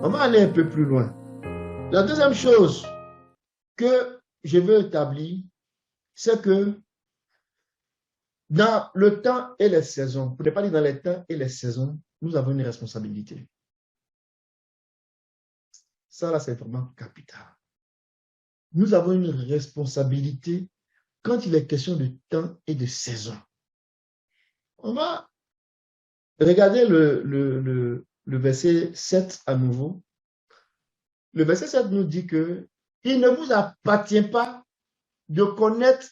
On va aller un peu plus loin. La deuxième chose que je veux établir, c'est que dans le temps et les saisons, pour ne pas dire dans les temps et les saisons, nous avons une responsabilité. Ça, là, c'est vraiment capital. Nous avons une responsabilité quand il est question de temps et de saison. On va regarder le verset 7 à nouveau. Le verset 7 nous dit que il ne vous appartient pas de connaître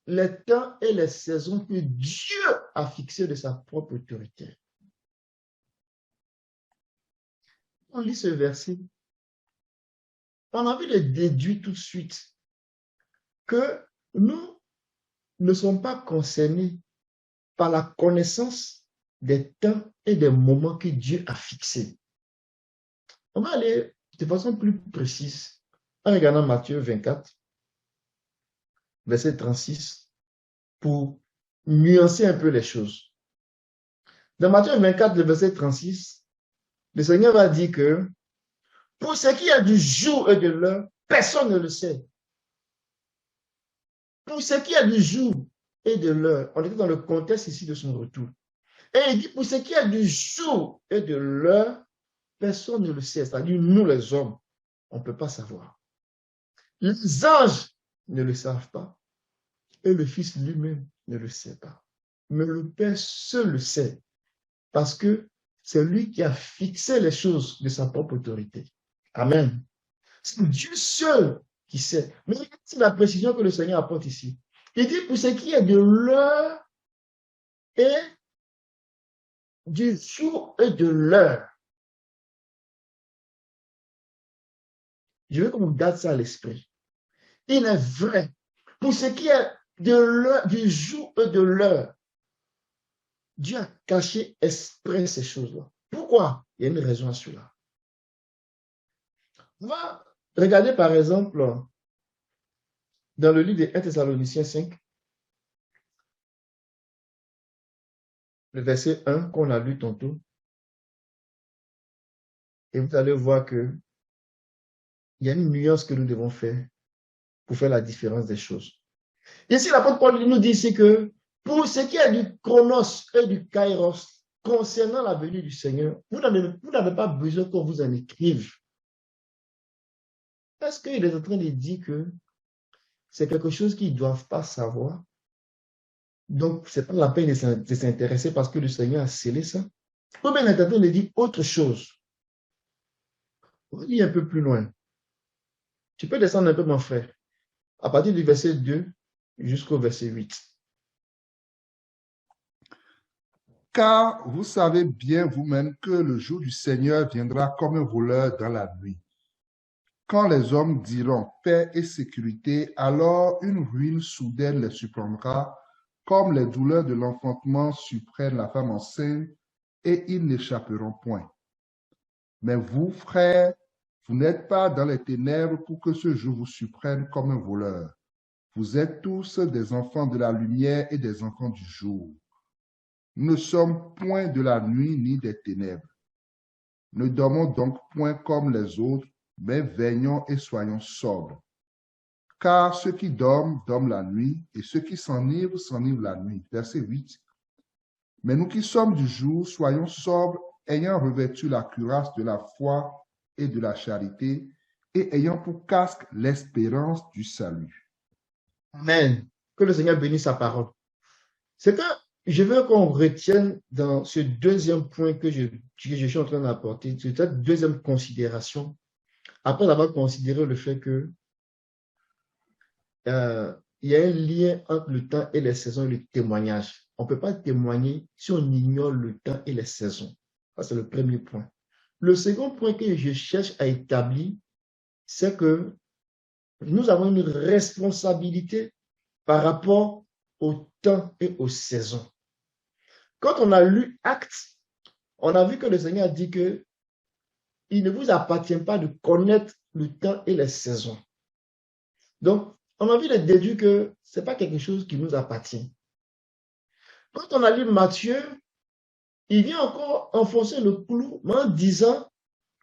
les temps et les saisons que Dieu a fixés de sa propre autorité. On lit ce verset, on a envie de déduire tout de suite que nous ne sommes pas concernés par la connaissance des temps et des moments que Dieu a fixés. On va aller de façon plus précise en regardant Matthieu 24, verset 36, pour nuancer un peu les choses. Dans Matthieu 24, le verset 36, le Seigneur va dire que pour ce qui est du jour et de l'heure, personne ne le sait. Pour ce qui est du jour et de l'heure, on était dans le contexte ici de son retour. Et il dit, pour ce qui est du jour et de l'heure, personne ne le sait. C'est-à-dire, nous les hommes, on ne peut pas savoir. Les anges ne le savent pas. Et le Fils lui-même ne le sait pas. Mais le Père seul le sait. Parce que c'est lui qui a fixé les choses de sa propre autorité. Amen. C'est Dieu seul qui sait. Mais c'est la précision que le Seigneur apporte ici. Il dit pour ce qui est de l'heure et du jour et de l'heure. Je veux qu'on garde ça à l'esprit. Il est vrai. Pour ce qui est de l'heure, du jour et de l'heure, Dieu a caché exprès ces choses-là. Pourquoi? Il y a une raison à cela. On va regarder par exemple dans le livre de 1 Thessaloniciens 5, le verset 1 qu'on a lu tantôt. Et vous allez voir que il y a une nuance que nous devons faire pour faire la différence des choses. Ici, l'apôtre Paul nous dit ici que pour ce qui est du chronos et du kairos, concernant la venue du Seigneur, vous n'avez pas besoin qu'on vous en écrive. Est-ce qu'il est en train de dire que c'est quelque chose qu'ils ne doivent pas savoir? Donc, ce n'est pas la peine de s'intéresser parce que le Seigneur a scellé ça. Ou bien il est en train de dire autre chose. On va lire un peu plus loin. Tu peux descendre un peu, mon frère, à partir du verset 2 jusqu'au verset 8. Car vous savez bien vous-même que le jour du Seigneur viendra comme un voleur dans la nuit. Quand les hommes diront paix et sécurité, alors une ruine soudaine les surprendra, comme les douleurs de l'enfantement surprennent la femme enceinte, et ils n'échapperont point. Mais vous, frères, vous n'êtes pas dans les ténèbres pour que ce jour vous surprenne comme un voleur. Vous êtes tous des enfants de la lumière et des enfants du jour. Nous ne sommes point de la nuit ni des ténèbres. Ne dormons donc point comme les autres, mais veillons et soyons sobres. Car ceux qui dorment, dorment la nuit, et ceux qui s'enivrent, s'enivrent la nuit. Verset 8. Mais nous qui sommes du jour, soyons sobres, ayant revêtu la cuirasse de la foi et de la charité, et ayant pour casque l'espérance du salut. Amen. Que le Seigneur bénisse sa parole. C'est que je veux qu'on retienne dans ce deuxième point que je suis en train d'apporter, cette deuxième considération, après avoir considéré le fait que il y a un lien entre le temps et les saisons et le témoignage. On ne peut pas témoigner si on ignore le temps et les saisons. Ça, c'est le premier point. Le second point que je cherche à établir, c'est que nous avons une responsabilité par rapport au temps et aux saisons. Quand on a lu Actes, on a vu que le Seigneur a dit que il ne vous appartient pas de connaître le temps et les saisons. Donc, on a envie de déduire que ce n'est pas quelque chose qui nous appartient. Quand on a lu Matthieu, il vient encore enfoncer le clou en disant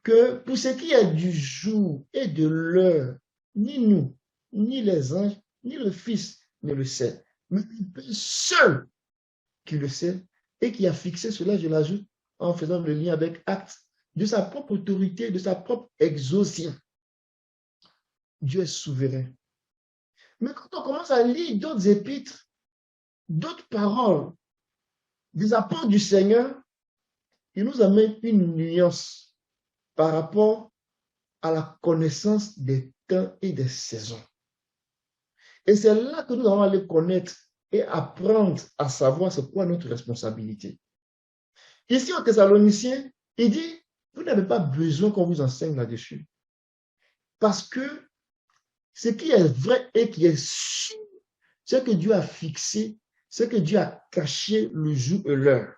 que pour ce qui est du jour et de l'heure, ni nous, ni les anges, ni le Fils ne le sait, mais le Père seul qui le sait et qui a fixé cela, je l'ajoute, en faisant le lien avec Actes, de sa propre autorité, de sa propre exaucing. Dieu est souverain. Mais quand on commence à lire d'autres épîtres, d'autres paroles des apôtres du Seigneur, il nous amène une nuance par rapport à la connaissance des temps et des saisons. Et c'est là que nous allons aller connaître et apprendre à savoir c'est quoi notre responsabilité. Ici, aux Thessaloniciens, il dit, vous n'avez pas besoin qu'on vous enseigne là-dessus. Parce que ce qui est vrai et qui est sûr, c'est que Dieu a fixé, c'est que Dieu a caché le jour et l'heure.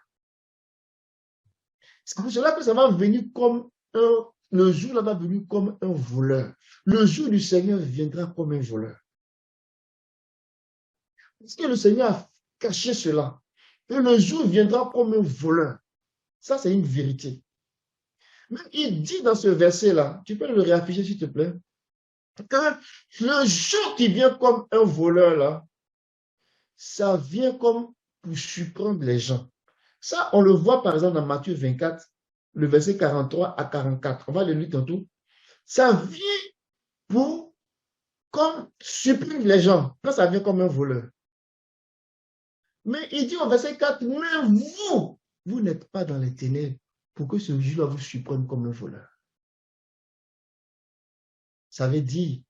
C'est pour cela que ça va venir comme le jour là va venir comme un voleur. Le jour du Seigneur viendra comme un voleur. Parce que le Seigneur a caché cela. Et le jour viendra comme un voleur. Ça, c'est une vérité. Mais il dit dans ce verset-là, tu peux le réafficher s'il te plaît, que le jour qui vient comme un voleur là, ça vient comme pour surprendre les gens. Ça, on le voit par exemple dans Matthieu 24, le verset 43 à 44. On va le lire tantôt. Ça vient pour comme supprime les gens. Quand ça vient comme un voleur. Mais il dit au verset 4, mais vous n'êtes pas dans les ténèbres pour que ce jour-là vous surprenne comme un voleur. Ça veut dire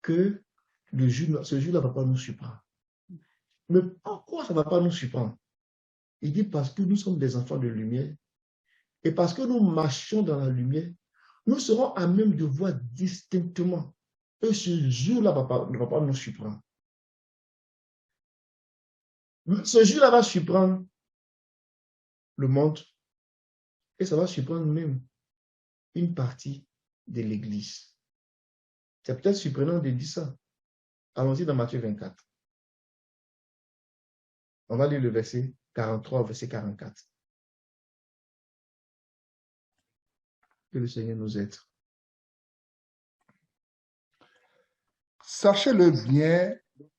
que ce jour-là ne va pas nous surprendre. Mais pourquoi ça ne va pas nous surprendre? Il dit parce que nous sommes des enfants de lumière et parce que nous marchons dans la lumière, nous serons à même de voir distinctement. Et ce jour-là ne va pas nous surprendre. Ce jour-là va surprendre le monde et ça va surprendre même une partie de l'Église. C'est peut-être surprenant de dire ça. Allons-y dans Matthieu 24. On va lire le verset 43 au verset 44. Que le Seigneur nous aide. Sachez-le bien,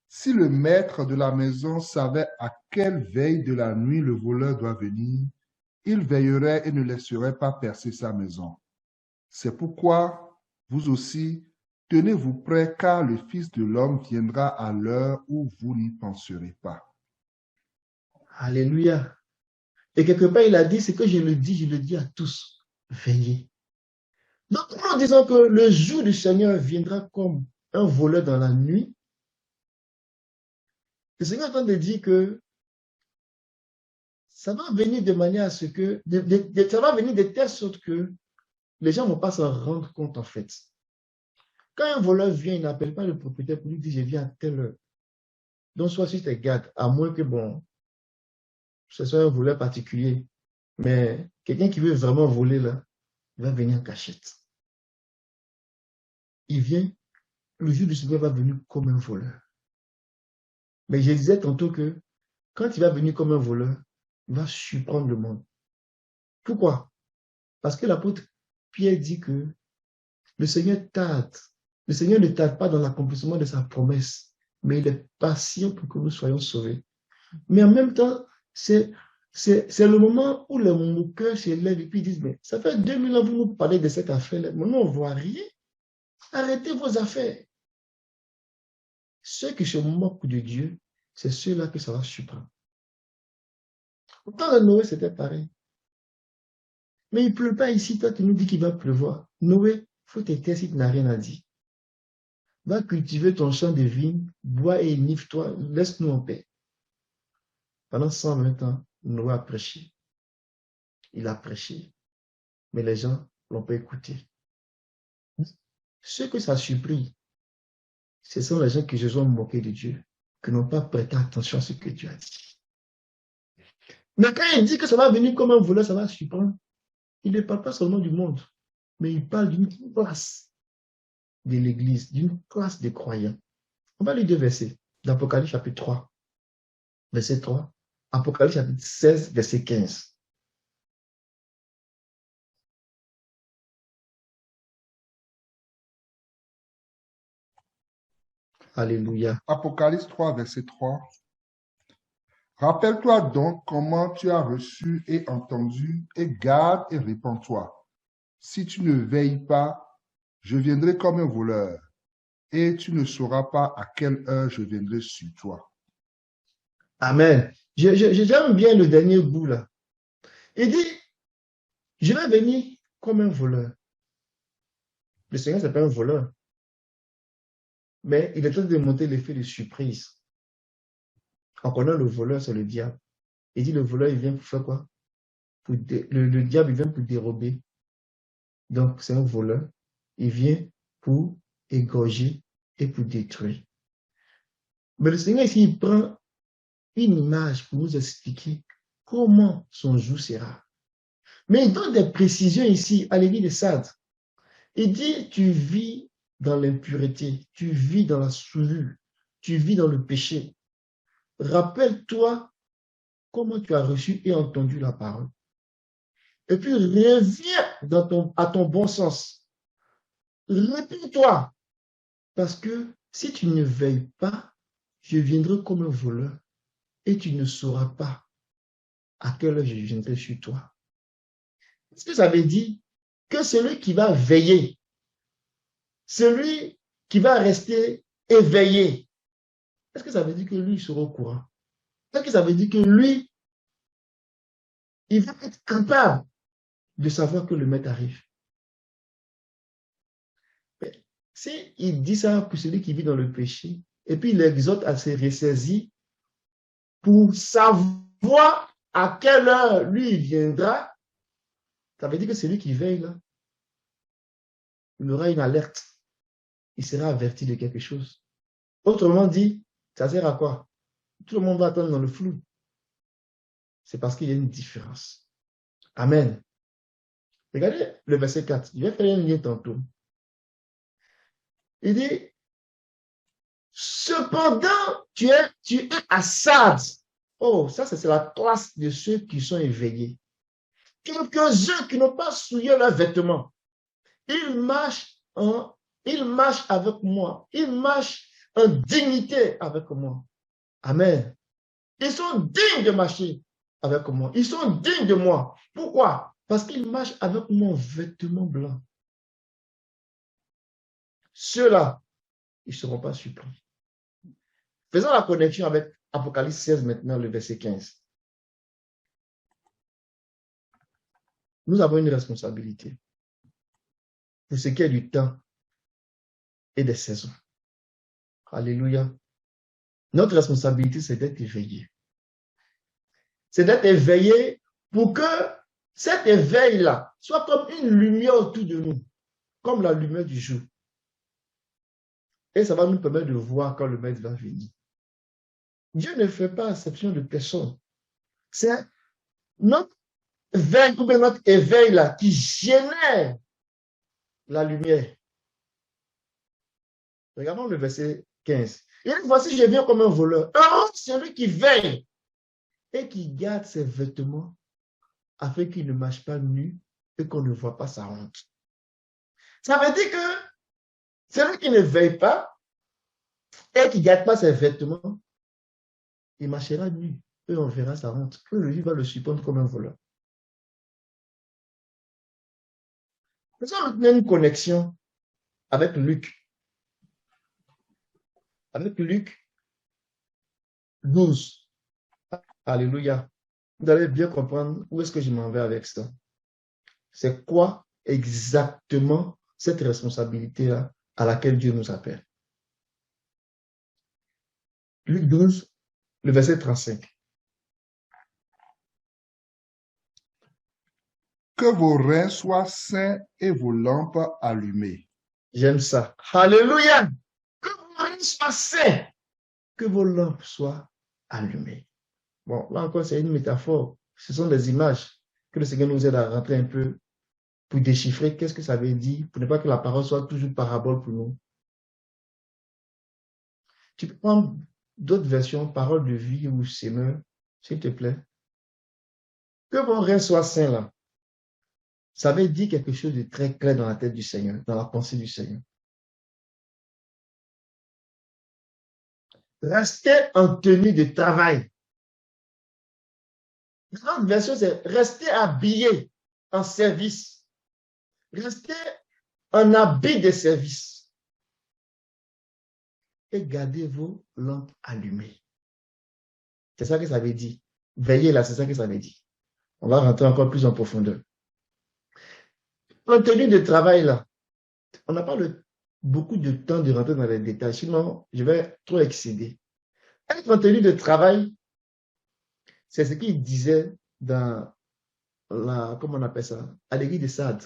si le maître de la maison savait à quelle veille de la nuit le voleur doit venir, il veillerait et ne laisserait pas percer sa maison. C'est pourquoi, vous aussi, tenez-vous prêts, car le Fils de l'homme viendra à l'heure où vous n'y penserez pas. Alléluia. Et quelque part, il a dit, ce que je le dis à tous, veillez. Donc, en disant que le jour du Seigneur viendra comme un voleur dans la nuit, le Seigneur est en train de dire que ça va venir de manière à ce que, ça va venir de telle sorte que les gens ne vont pas s'en rendre compte en fait. Quand un voleur vient, il n'appelle pas le propriétaire pour lui dire, je viens à telle heure. Donc, soit sur tes gardes, à moins que, bon, ce soit un voleur particulier. Mais quelqu'un qui veut vraiment voler, là, il va venir en cachette. Il vient, le jour du Seigneur va venir comme un voleur. Mais je disais tantôt que quand il va venir comme un voleur, il va surprendre le monde. Pourquoi? Parce que l'apôtre Pierre dit que le Seigneur tarde. Le Seigneur ne tarde pas dans l'accomplissement de sa promesse, mais il est patient pour que nous soyons sauvés. Mais en même temps, c'est le moment où les moqueurs s'élèvent et puis ils disent, mais ça fait 2000 ans que vous nous parlez de cette affaire-là, maintenant on ne voit rien. Arrêtez vos affaires. Ceux qui se moquent de Dieu, c'est ceux-là que ça va surprendre. Au temps de Noé, c'était pareil. Mais il ne pleut pas ici, toi tu nous dis qu'il va pleuvoir. Noé, faut te taire si tu n'as rien à dire. Va cultiver ton champ de vigne, bois et nifle-toi, laisse-nous en paix. Pendant 120 ans, Noé a prêché. Il a prêché. Mais les gens ne l'ont pas écouté. Ceux que ça a surpris, ce sont les gens qui se sont moqués de Dieu, qui n'ont pas prêté attention à ce que Dieu a dit. Mais quand il dit que ça va venir comme un voleur, ça va surprendre. Il ne parle pas seulement du monde, mais il parle d'une classe de l'Église, d'une classe de croyants. On va lire deux versets d'Apocalypse chapitre 3, verset 3, Apocalypse chapitre 16, verset 15. Alléluia. Apocalypse 3, verset 3. Rappelle-toi donc comment tu as reçu et entendu, et garde et répands-toi. Si tu ne veilles pas, je viendrai comme un voleur, et tu ne sauras pas à quelle heure je viendrai sur toi. Amen. J'aime bien le dernier bout là. Il dit, je vais venir comme un voleur. Le Seigneur, c'est pas un voleur. Mais il est en train de monter l'effet de surprise. En connaissant le voleur, c'est le diable. Il dit, le voleur, il vient pour faire quoi? Le diable, il vient pour dérober. Donc, c'est un voleur. Il vient pour égorger et pour détruire. Mais le Seigneur, ici, il prend une image pour nous expliquer comment son jour sera. Mais il donne des précisions ici à l'église de Sardes. Il dit, tu vis dans l'impureté, tu vis dans la souillure, tu vis dans le péché. Rappelle-toi comment tu as reçu et entendu la parole. Et puis reviens à ton bon sens. Réponds-toi. Parce que si tu ne veilles pas, je viendrai comme un voleur et tu ne sauras pas à quelle heure je viendrai sur toi. Est-ce que ça veut dire que celui qui va veiller, celui qui va rester éveillé, est-ce que ça veut dire que lui, il sera au courant? Est-ce que ça veut dire que lui, il va être capable de savoir que le maître arrive? Si il dit ça pour celui qui vit dans le péché, et puis il l'exhorte à se ressaisir pour savoir à quelle heure lui il viendra, ça veut dire que celui qui veille là, il aura une alerte. Il sera averti de quelque chose. Autrement dit, ça sert à quoi? Tout le monde va attendre dans le flou. C'est parce qu'il y a une différence. Amen. Regardez le verset 4. Je vais faire un lien tantôt. Il dit, cependant, tu es à Sardes. Oh, ça, c'est la classe de ceux qui sont éveillés. Quelques-uns qui n'ont pas souillé leurs vêtements. Ils marchent avec moi. Ils marchent en dignité avec moi. Amen. Ils sont dignes de marcher avec moi. Ils sont dignes de moi. Pourquoi? Parce qu'ils marchent avec mon vêtement blanc. Ceux-là, ils ne seront pas surpris. Faisons la connexion avec Apocalypse 16 maintenant, le verset 15. Nous avons une responsabilité pour ce qui est du temps et des saisons. Alléluia. Notre responsabilité, c'est d'être éveillé. C'est d'être éveillé pour que cet éveil-là soit comme une lumière autour de nous, comme la lumière du jour. Et ça va nous permettre de voir quand le maître va venir. Dieu ne fait pas exception de personne. C'est notre veille, ou bien notre éveil là, qui génère la lumière. Regardons le verset 15. Et voici, je viens comme un voleur. Heureux celui qui veille et qui garde ses vêtements afin qu'il ne marche pas nu et qu'on ne voit pas sa honte. Ça veut dire que celui qui ne veille pas et qui ne garde pas ses vêtements, il marchera nu et on verra sa honte. Que lui va le supporter comme un voleur. Faisons maintenant une connexion avec Luc. Avec Luc 12. Alléluia. Vous allez bien comprendre où est-ce que je m'en vais avec ça. C'est quoi exactement cette responsabilité-là à laquelle Dieu nous appelle. Luc 12, le verset 35. Que vos reins soient sains et vos lampes allumées. J'aime ça. Alléluia. Que vos reins soient sains. Que vos lampes soient allumées. Bon, là encore, c'est une métaphore. Ce sont des images que le Seigneur nous aide à rentrer un peu pour déchiffrer qu'est-ce que ça veut dire, pour ne pas que la parole soit toujours parabole pour nous. Tu peux prendre d'autres versions, parole de vie ou semeur, s'il te plaît. Que vos reins soient sains là. Ça veut dire quelque chose de très clair dans la tête du Seigneur, dans la pensée du Seigneur. restez en tenue de travail. L'autre version, c'est restez habillés en service. Restez en habit de service. Et gardez vos lampes allumées. C'est ça que ça veut dire. Veillez là, c'est ça que ça veut dire. On va rentrer encore plus en profondeur. En tenue de travail là, on n'a pas beaucoup de temps de rentrer dans les détails, sinon je vais trop excéder. Être en tenue de travail, c'est ce qu'il disait dans comment on appelle ça, à l'église de Sade,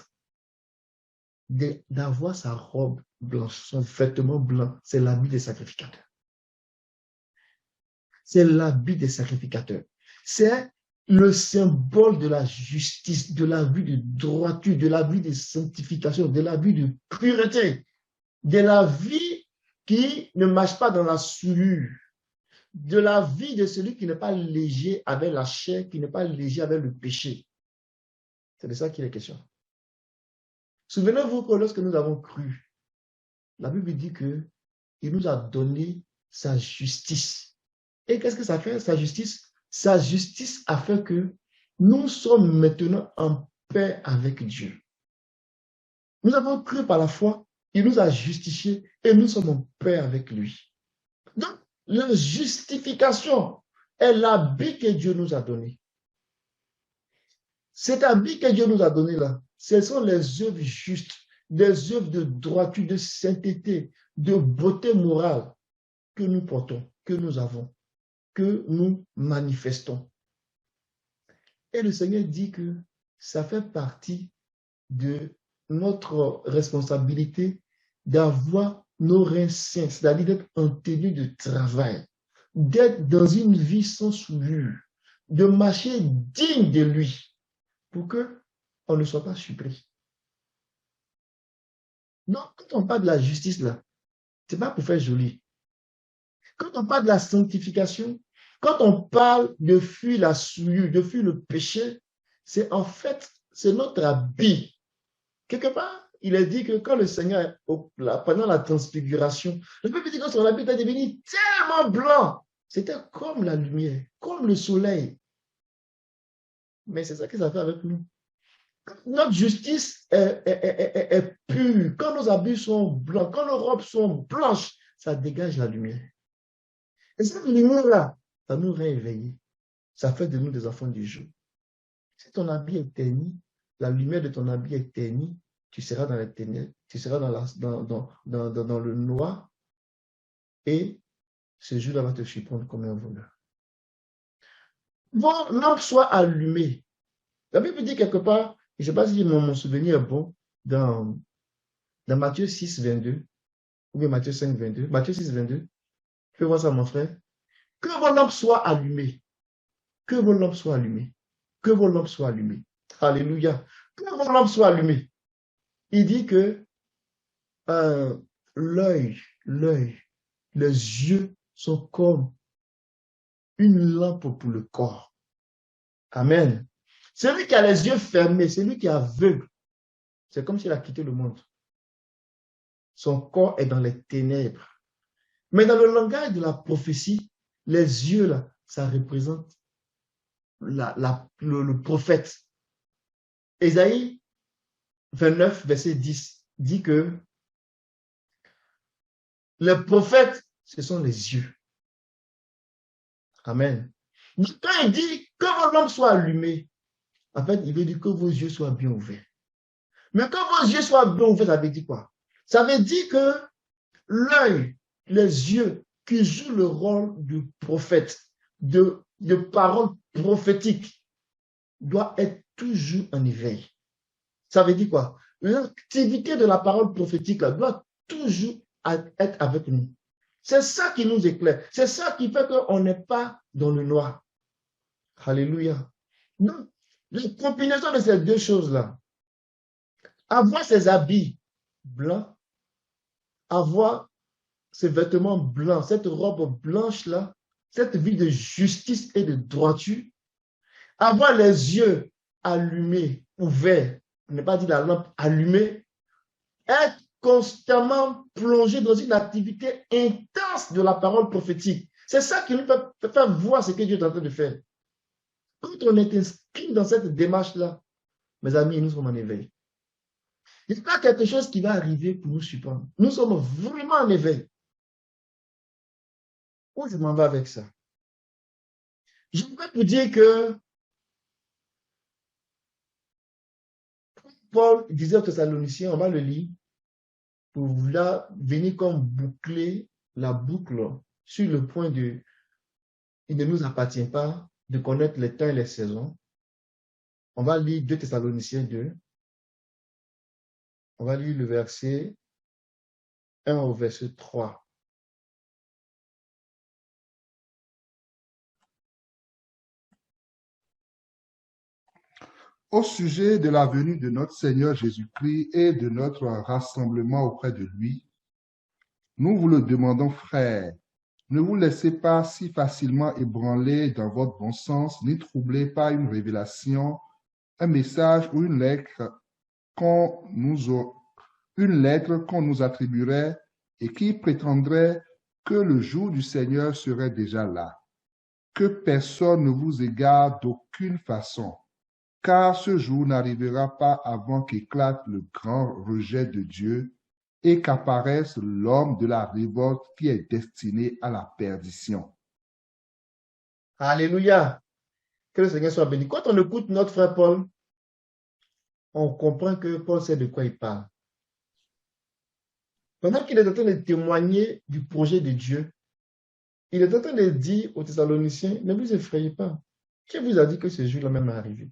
d'avoir sa robe blanche, son vêtement blanc, c'est l'habit des sacrificateurs. C'est l'habit des sacrificateurs. C'est le symbole de la justice, de la vie de droiture, de la vie de sanctification, de la vie de pureté, de la vie qui ne marche pas dans la souillure, de la vie de celui qui n'est pas léger avec la chair, qui n'est pas léger avec le péché. C'est de ça qu'il est question. Souvenez-vous que lorsque nous avons cru, la Bible dit qu'il nous a donné sa justice. Et qu'est-ce que ça fait, sa justice? Sa justice a fait que nous sommes maintenant en paix avec Dieu. Nous avons cru par la foi, il nous a justifiés et nous sommes en paix avec lui. Donc, la justification est l'habit que Dieu nous a donné. Cet habit que Dieu nous a donné là, ce sont les œuvres justes, des œuvres de droiture, de sainteté, de beauté morale que nous portons, que nous avons, que nous manifestons. Et le Seigneur dit que ça fait partie de notre responsabilité d'avoir nos reins saints, c'est-à-dire d'être en tenue de travail, d'être dans une vie sans souillure, de marcher digne de lui, pour qu'on ne soit pas surpris. Non, quand on parle de la justice, là, ce n'est pas pour faire joli. Quand on parle de la sanctification, quand on parle de fuir la souillure, de fuir le péché, c'est en fait, c'est notre habit. Quelque part, il est dit que quand le Seigneur, pendant la transfiguration, le peuple dit que son habit est devenu tellement blanc, c'était comme la lumière, comme le soleil. Mais c'est ça que ça fait avec nous. Notre justice est pure. Quand nos habits sont blancs, quand nos robes sont blanches, ça dégage la lumière. Et cette lumière-là, ça nous réveille. Ça fait de nous des enfants du jour. Si ton habit est terni, la lumière de ton habit est ternie, tu seras dans les ténèbres, tu seras dans le noir, et ce jour-là va te surprendre comme un voleur. Vos lampes soient allumées. La Bible dit quelque part, je ne sais pas si mon souvenir est bon, dans Matthieu 6, 22, ou bien Matthieu 5, 22, Matthieu 6, 22, tu peux voir ça, mon frère. Que vos lampes soient allumées. Que vos lampes soient allumées. Que vos lampes soient allumées. Alléluia. Que vos lampes soient allumées. Il dit que l'œil, les yeux sont comme une lampe pour le corps. Amen. Celui qui a les yeux fermés, celui qui est aveugle, c'est comme s'il a quitté le monde. Son corps est dans les ténèbres. Mais dans le langage de la prophétie, les yeux, là, ça représente le prophète. Ésaïe 29, verset 10, dit que les prophètes, ce sont les yeux. Amen. Quand il dit que vos lampes soient allumées, en fait, il veut dire que vos yeux soient bien ouverts. Mais quand vos yeux soient bien ouverts, ça veut dire quoi? Ça veut dire que l'œil, les yeux qui jouent le rôle de prophète, de parole prophétique, doit être toujours en éveil. Ça veut dire quoi? L'activité de la parole prophétique là, doit toujours être avec nous. C'est ça qui nous éclaire. C'est ça qui fait qu'on n'est pas dans le noir. Alléluia. Donc, la combinaison de ces deux choses-là, avoir ses habits blancs, avoir ses vêtements blancs, cette robe blanche-là, cette vie de justice et de droiture, avoir les yeux allumés, ouverts, ne pas dire la lampe allumée, être constamment plongé dans une activité intense de la parole prophétique, C'est ça qui nous fait voir ce que Dieu est en train de faire. Quand on est inscrit dans cette démarche-là, mes amis, nous sommes en éveil. Il n'y a pas quelque chose qui va arriver pour nous surprendre. Nous sommes vraiment en éveil. Où je m'en vais avec ça? Je vais vous dire que Paul disait aux Thessaloniciens, on va le lire, pour là venir comme boucler la boucle sur le point de il ne nous appartient pas de connaître les temps et les saisons. On va lire 2 Thessaloniciens 2. On va lire le verset 1 au verset 3. Au sujet de la venue de notre Seigneur Jésus-Christ et de notre rassemblement auprès de lui, nous vous le demandons, frères, ne vous laissez pas si facilement ébranler dans votre bon sens, ni troubler par une révélation, un message ou une lettre qu'on nous attribuerait et qui prétendrait que le jour du Seigneur serait déjà là. Que personne ne vous égare d'aucune façon, car ce jour n'arrivera pas avant qu'éclate le grand rejet de Dieu et qu'apparaisse l'homme de la révolte qui est destiné à la perdition. Alléluia. Que le Seigneur soit béni. Quand on écoute notre frère Paul, on comprend que Paul sait de quoi il parle. Pendant qu'il est en train de témoigner du projet de Dieu, il est en train de dire aux Thessaloniciens, ne vous effrayez pas. Qui vous a dit que ce jour-là même est arrivé?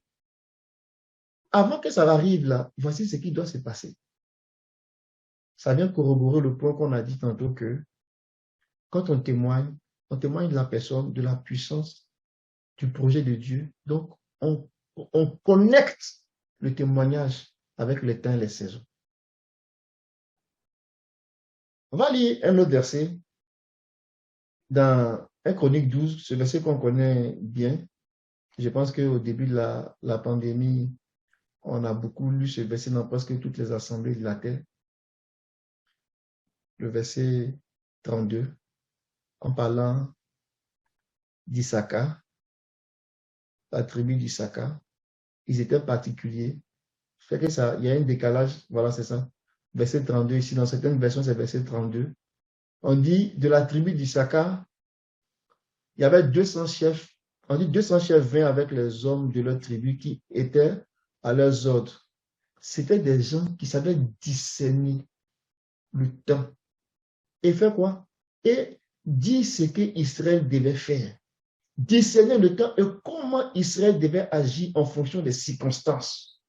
Avant que ça arrive là, voici ce qui doit se passer. Ça vient corroborer le point qu'on a dit tantôt que quand on témoigne de la personne, de la puissance, du projet de Dieu. Donc, on connecte le témoignage avec les temps et les saisons. On va lire un autre verset dans 1 Chronique 12, ce verset qu'on connaît bien. Je pense qu'au début de la pandémie, on a beaucoup lu ce verset dans presque toutes les assemblées de la terre. Le verset 32, en parlant d'Issachar, la tribu d'Issachar. Ils étaient particuliers. Fait que ça, il y a un décalage, voilà, c'est ça. Verset 32, ici, dans certaines versions, c'est verset 32. On dit, de la tribu d'Issachar, il y avait 200 chefs. On dit 200 chefs vinrent avec les hommes de leur tribu qui étaient à leurs ordres. C'était des gens qui savaient discerner le temps. Et faire quoi? Et dire ce qu'Israël devait faire. Discerner le temps et comment Israël devait agir en fonction des circonstances.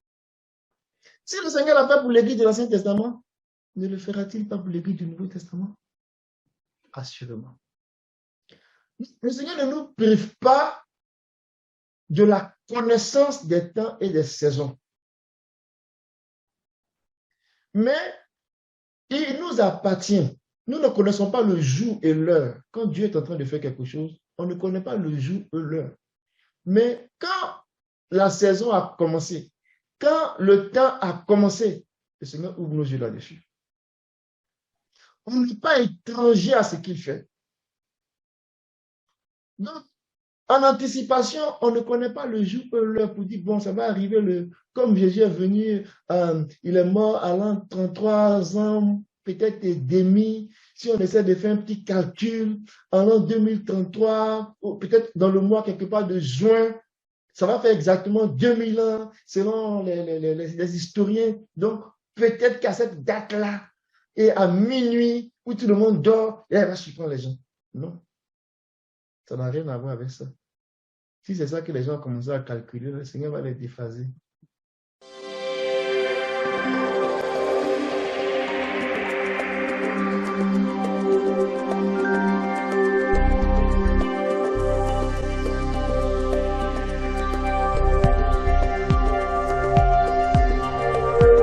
Si le Seigneur l'a fait pour l'Église de l'Ancien Testament, ne le fera-t-il pas pour l'Église du Nouveau Testament? Assurément. Le Seigneur ne nous prive pas de la connaissance des temps et des saisons. Mais il nous appartient. Nous ne connaissons pas le jour et l'heure. Quand Dieu est en train de faire quelque chose, on ne connaît pas le jour et l'heure. Mais quand la saison a commencé, quand le temps a commencé, le Seigneur ouvre nos yeux là-dessus. On n'est pas étranger à ce qu'il fait. Donc, en anticipation, on ne connaît pas le jour et l'heure pour dire, bon, ça va arriver, comme Jésus est venu, il est mort à l'an 33 ans, peut-être et demi, si on essaie de faire un petit calcul, en l'an 2033, ou peut-être dans le mois quelque part de juin, ça va faire exactement 2000 ans, selon les historiens. Donc, peut-être qu'à cette date-là, et à minuit, où tout le monde dort, et elle va surprendre les gens. Non. Ça n'a rien à voir avec ça. Si c'est ça que les gens ont commencé à calculer, le Seigneur va les déphaser.